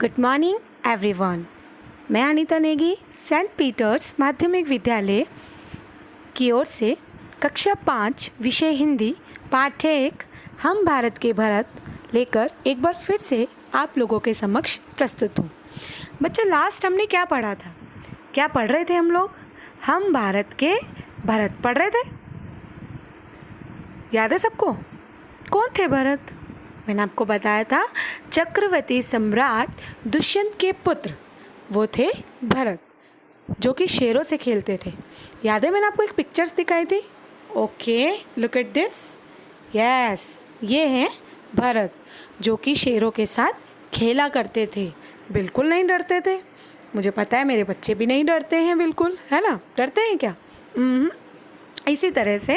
Good morning everyone. मैं Anita Negi Saint Peters माध्यमिक विद्यालय की ओर से कक्षा 5 विषय हिंदी पाठ 1 हम भारत के भरत लेकर एक बार फिर से आप लोगों के समक्ष प्रस्तुत हूँ। बच्चों, लास्ट हमने क्या पढ़ा था? क्या पढ़ रहे थे हम लोग? हम भारत के भरत पढ़ रहे थे। याद है सबको? कौन थे भरत? मैंने आपको बताया था चक्रवर्ती सम्राट दुष्यंत के पुत्र वो थे भरत, जो कि शेरों से खेलते थे। याद है मैंने आपको एक पिक्चर्स दिखाई थी? Okay, look at this. Yes, ये हैं भरत, जो कि शेरों के साथ खेला करते थे। बिल्कुल नहीं डरते थे। मुझे पता है मेरे बच्चे भी नहीं डरते हैं, बिल्कुल, है ना? डरते हैं क्या? इसी तरह से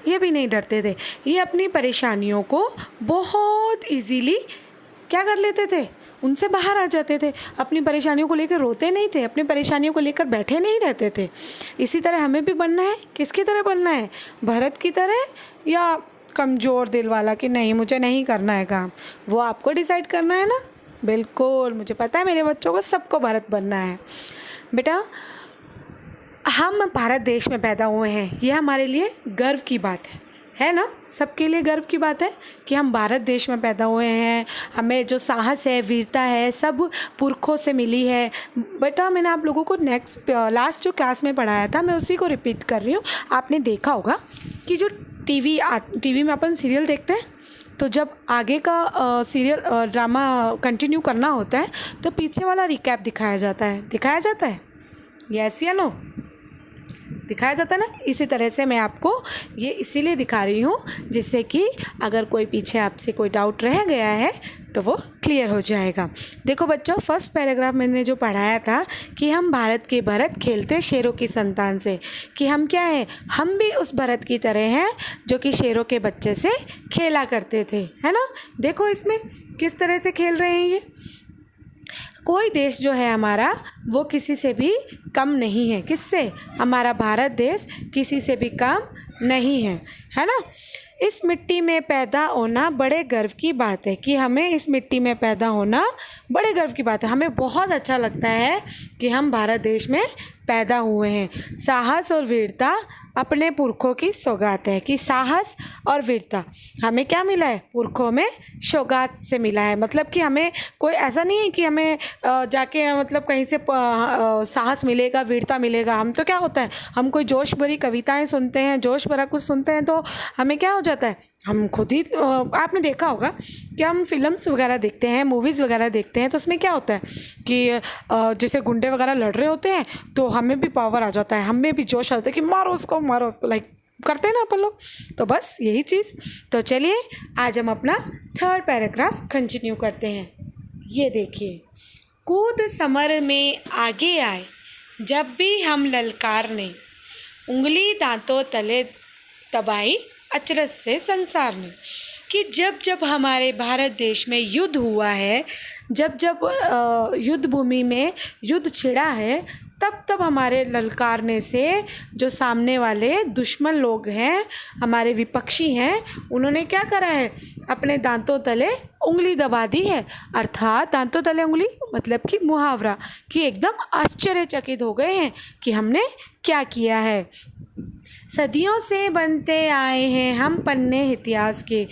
ये भी नहीं डरते थे। ये अपनी परेशानियों को बहुत इजीली क्या कर लेते थे, उनसे बाहर आ जाते थे। अपनी परेशानियों को लेकर रोते नहीं थे, अपनी परेशानियों को लेकर बैठे नहीं रहते थे। इसी तरह हमें भी बनना है। किसकी तरह बनना है? भरत की तरह या कमज़ोर दिल वाला कि नहीं मुझे नहीं करना है काम? वो आपको डिसाइड करना है ना। बिल्कुल, मुझे पता है मेरे बच्चों को सबको भरत बनना है। बेटा, हम भारत देश में पैदा हुए हैं, यह हमारे लिए गर्व की बात है ना? सबके लिए गर्व की बात है कि हम भारत देश में पैदा हुए हैं। हमें जो साहस है, वीरता है, सब पुरखों से मिली है। बेटा, मैंने आप लोगों को लास्ट जो क्लास में पढ़ाया था, मैं उसी को रिपीट कर रही हूँ। आपने देखा होगा कि जो टीवी में अपन सीरियल देखते हैं, तो जब आगे का सीरियल ड्रामा कंटिन्यू करना होता है तो पीछे वाला रिकैप दिखाया जाता है। यस या नो? दिखाया जाता है ना। इसी तरह से मैं आपको ये इसीलिए दिखा रही हूँ जिससे कि अगर कोई पीछे आपसे कोई डाउट रह गया है तो वो क्लियर हो जाएगा। देखो बच्चों, फर्स्ट पैराग्राफ मैंने जो पढ़ाया था कि हम भारत के भरत खेलते शेरों की संतान से, कि हम क्या है, हम भी उस भरत की तरह हैं जो कि शेरों के बच्चे से खेला करते थे, है ना? देखो इसमें किस तरह से खेल रहे हैं ये। कोई देश जो है हमारा वो किसी से भी कम नहीं है। किससे? हमारा भारत देश किसी से भी कम नहीं है ना? इस मिट्टी में पैदा होना बड़े गर्व की बात है, कि हमें इस मिट्टी में पैदा होना बड़े गर्व की बात है। हमें बहुत अच्छा लगता है कि हम भारत देश में पैदा हुए हैं। साहस और वीरता अपने पुरखों की सौगात है, कि साहस और वीरता हमें क्या मिला है? पुरखों में सौगात से मिला है। मतलब कि हमें कोई ऐसा नहीं है कि हमें जाके मतलब कहीं से साहस मिलेगा, वीरता मिलेगा। हम तो क्या होता है, हम कोई जोश भरी कविताएं सुनते हैं, जोश भरा कुछ सुनते हैं तो हमें क्या हो जाता है, हम खुद ही आपने देखा होगा कि हम फिल्म्स वगैरह देखते हैं, मूवीज़ वगैरह देखते हैं, तो उसमें क्या होता है कि जैसे गुंडे वगैरह लड़ रहे होते हैं तो हमें भी पावर आ जाता है, हमें भी जोश आता है कि मारो उसको, लाइक करते हैं ना अपन लोग। तो बस यही चीज़। तो चलिए आज हम अपना थर्ड पैराग्राफ कंटिन्यू करते हैं। ये देखिए, कूद समर में आगे आए जब भी हम ललकारने, उंगली दांतों तले दबाई अचरज से संसार ने। कि जब जब हमारे भारत देश में युद्ध हुआ है, जब जब युद्ध भूमि में युद्ध छिड़ा है, तब तब हमारे ललकारने से जो सामने वाले दुश्मन लोग हैं, हमारे विपक्षी हैं, उन्होंने क्या करा है? अपने दांतों तले उंगली दबा दी है। अर्थात दांतों तले उंगली मतलब कि मुहावरा, कि एकदम आश्चर्यचकित हो गए हैं कि हमने क्या किया है। सदियों से बनते आए हैं हम पन्ने इतिहास के,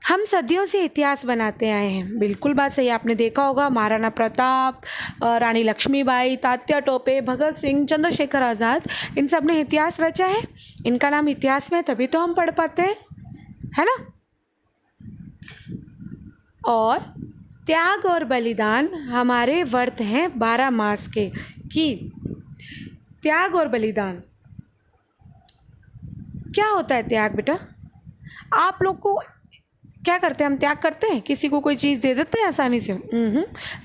हम सदियों से इतिहास बनाते आए हैं। बिल्कुल बात सही। आपने देखा होगा महाराणा प्रताप, रानी लक्ष्मीबाई, तात्या टोपे, भगत सिंह, चंद्रशेखर आज़ाद, इन सब ने इतिहास रचा है। इनका नाम इतिहास में तभी तो हम पढ़ पाते हैं, है ना? और त्याग और बलिदान हमारे व्रत हैं 12 मास के। कि त्याग और बलिदान क्या होता है? त्याग बेटा, आप लोग को क्या करते हैं? हम त्याग करते हैं, किसी को कोई चीज़ दे देते हैं आसानी से?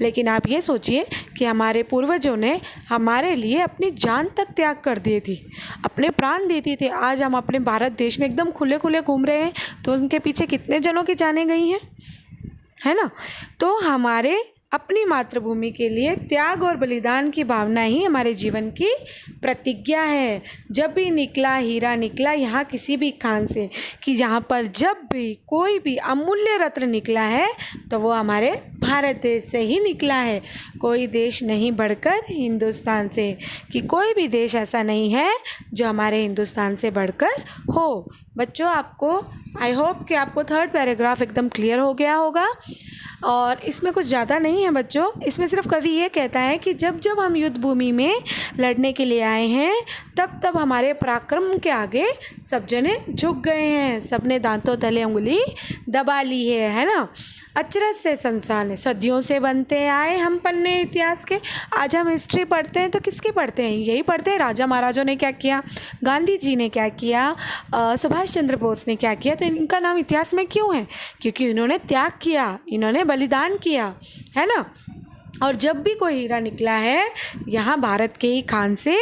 लेकिन आप ये सोचिए कि हमारे पूर्वजों ने हमारे लिए अपनी जान तक त्याग कर दी थी, अपने प्राण देती थी। आज हम अपने भारत देश में एकदम खुले खुले घूम रहे हैं, तो उनके पीछे कितने जनों की जानें गई हैं, है ना? तो हमारे अपनी मातृभूमि के लिए त्याग और बलिदान की भावना ही हमारे जीवन की प्रतिज्ञा है। जब भी निकला हीरा निकला यहाँ किसी भी खान से, कि यहाँ पर जब भी कोई भी अमूल्य रत्न निकला है तो वो हमारे भारत देश से ही निकला है। कोई देश नहीं बढ़कर हिंदुस्तान से, कि कोई भी देश ऐसा नहीं है जो हमारे हिंदुस्तान से बढ़कर हो। बच्चों, आपको आई होप कि आपको थर्ड पैराग्राफ एकदम क्लियर हो गया होगा। और इसमें कुछ ज़्यादा नहीं है बच्चों, इसमें सिर्फ कवि ये कहता है कि जब जब हम युद्ध भूमि में लड़ने के लिए आए हैं तब तब हमारे पराक्रम के आगे सब जने झुक गए हैं, सबने दांतों तले उंगली दबा ली है ना। अचरज से संसार ने सदियों से बनते आए हम पन्ने इतिहास के। आज हम हिस्ट्री पढ़ते हैं तो किसकी पढ़ते हैं? यही पढ़ते हैं राजा महाराजों ने क्या किया, गांधी जी ने क्या किया, सुभाष चंद्र बोस ने क्या किया। तो इनका नाम इतिहास में क्यों है? क्योंकि इन्होंने त्याग किया, इन्होंने बलिदान किया, है ना। और जब भी कोई हीरा निकला है यहाँ भारत के ही खान से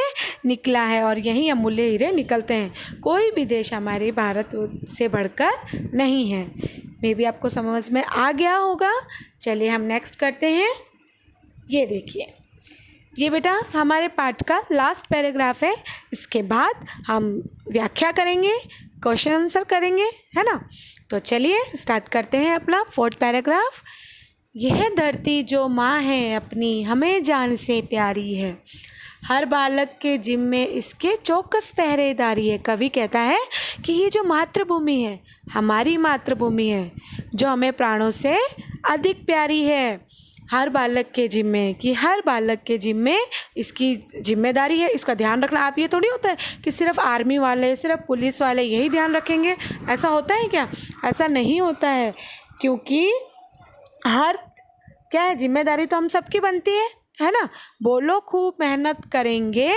निकला है और यहीं अमूल्य हीरे निकलते हैं। कोई भी देश हमारे भारत से बढ़कर नहीं है। मे बी आपको समझ में आ गया होगा। चलिए हम नेक्स्ट करते हैं। ये देखिए, ये बेटा हमारे पाठ का लास्ट पैराग्राफ है। इसके बाद हम व्याख्या करेंगे, क्वेश्चन आंसर करेंगे, है ना। तो चलिए स्टार्ट करते हैं अपना फोर्थ पैराग्राफ। यह धरती जो माँ है अपनी हमें जान से प्यारी है, हर बालक के जिम्मे इसके चौकस पहरेदारी है। कवि कहता है कि ये जो मातृभूमि है, हमारी मातृभूमि है, जो हमें प्राणों से अधिक प्यारी है। हर बालक के जिम्मे, कि हर बालक के जिम्मे इसकी जिम्मेदारी है, इसका ध्यान रखना। आप ये थोड़ी होता है कि सिर्फ आर्मी वाले, सिर्फ पुलिस वाले यही ध्यान रखेंगे, ऐसा होता है क्या? ऐसा नहीं होता है, क्योंकि हर क्या है, जिम्मेदारी तो हम सबकी बनती है ना। बोलो खूब मेहनत करेंगे,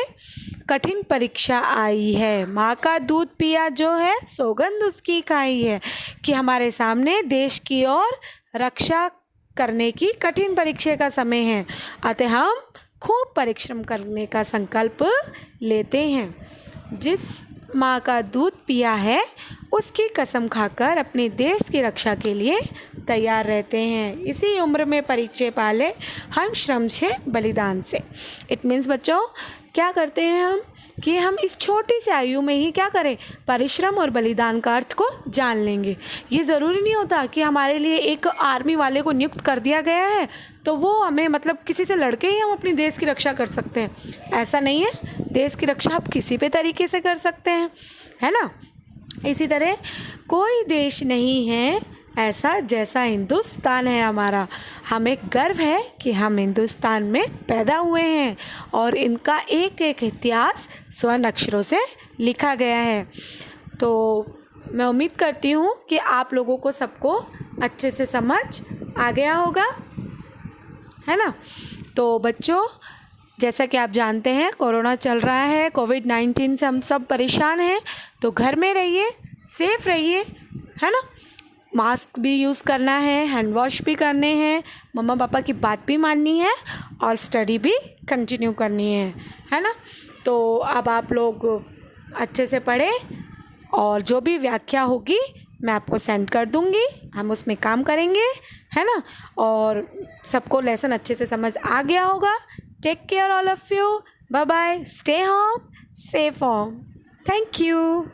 कठिन परीक्षा आई है, माँ का दूध पिया जो है सौगंध उसकी खाई है। कि हमारे सामने देश की और रक्षा करने की कठिन परीक्षा का समय है, अतः हम खूब परिश्रम करने का संकल्प लेते हैं। जिस माँ का दूध पिया है उसकी कसम खाकर अपने देश की रक्षा के लिए तैयार रहते हैं। इसी उम्र में परिचय पाले हम श्रम से बलिदान से। इट मीन्स बच्चों क्या करते हैं हम, कि हम इस छोटी सी आयु में ही क्या करें, परिश्रम और बलिदान का अर्थ को जान लेंगे। ये ज़रूरी नहीं होता कि हमारे लिए एक आर्मी वाले को नियुक्त कर दिया गया है तो वो हमें मतलब किसी से लड़के ही हम अपनी देश की रक्षा कर सकते हैं, ऐसा नहीं है। देश की रक्षा आप किसी भी तरीके से कर सकते हैं, है ना। इसी तरह कोई देश नहीं है ऐसा जैसा हिंदुस्तान है हमारा। हमें गर्व है कि हम हिंदुस्तान में पैदा हुए हैं और इनका एक एक इतिहास स्वर्ण अक्षरों से लिखा गया है। तो मैं उम्मीद करती हूँ कि आप लोगों को सबको अच्छे से समझ आ गया होगा, है ना। तो बच्चों जैसा कि आप जानते हैं कोरोना चल रहा है, कोविड-19 से हम सब परेशान हैं, तो घर में रहिए, सेफ रहिए, है ना। मास्क भी यूज़ करना है, हैंड वॉश भी करने हैं, मम्मा पापा की बात भी माननी है और स्टडी भी कंटिन्यू करनी है ना। तो अब आप लोग अच्छे से पढ़ें और जो भी व्याख्या होगी मैं आपको सेंड कर दूँगी, हम उसमें काम करेंगे, है ना। और सबको लेसन अच्छे से समझ आ गया होगा। Take care all of you, bye bye, stay home, safe home, thank you.